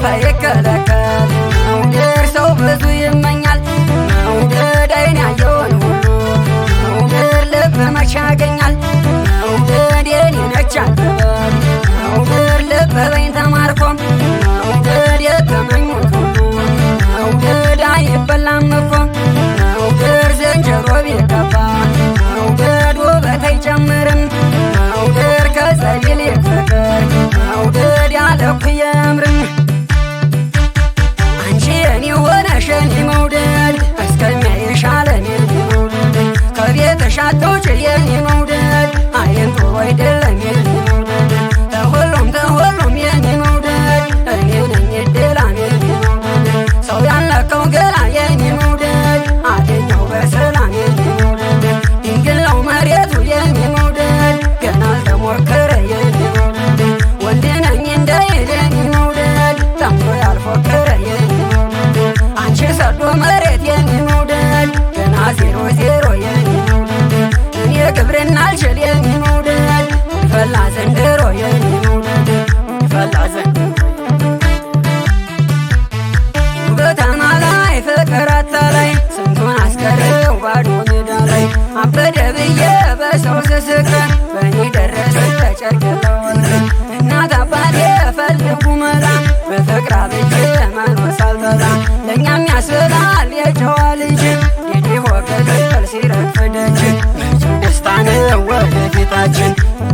ቢጠፋ ይከለከል መውደድ ሰው ብዙ ይመኛል መውደድ አይን ያየውን ሁሉ መውደድ ልብ መች ያገኛል መውደድ የኔ ነች አትበል መውደድ ልብ በኝ ተማርኮም መውደድ የተመኙት ሁሉ መውደድ አይበላም እኮ መውደድ ዝንጀሮ ቢቀባ መውደድ ውበት አይጨምርም መውደድ ከጸሊል ፍቅር መውደድ ያለ እኩይ አያምርም አንቺ የኔ ሆነሽ የኔ መውደድ እስከሚያይሽ ዓለም የኔ መውደድ ከቤትሽ አትውጪ የኔ መውደድ አይን ጥሩ አይደለም የኔ መውደድ ተሁሉም የኔ መውደድ እኔ ነኝ እድላም የኔ መውደድ ሰው ያልነካው ገላ የኔ መውደድ አገኘው በሰላም የኔ መውደድ ድንግል ነው መሬቱ የኔ መውደድ ገና አልተሞከረ የኔ መውደድ ወንድ ነኝ እንዳይል የኔ መውደድ ተምሮ ያልፎከረ የኔ መውደድ አንቺ ሰዶ መሬት የኔ መውደድ ገና 00 የኔ መውደድ እኔ ግብርና አልችል የኔ መውደድ ፈላ ዘንድሮ የኔ መውደድ ፈላ ዘንድሮ በተማ ላይ ፍቅር አታላይ ስንቱን አስቀረው ባዶ ሜዳ ላይ አበደ ብዬ በሰው ስስቅ በእኔ ደረሰ ተጨርቅ ተወራ እናት አባቴ ፈልጉ መላ በፍቅር አብጄ መኖር ሳልጠላ ለእኛም ያስብላል የጨዋ ልጅ ዲዲሆ ቅጥል ሲረግፍ ደጅ መቼም ደስታ ነው ወደፊታችን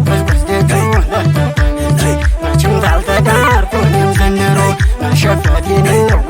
ቁስቁስ ደግሞ ለተፈነች መቼም ታልተዳርኩ እኔም ዘንድሮ መሸፈቴ ነው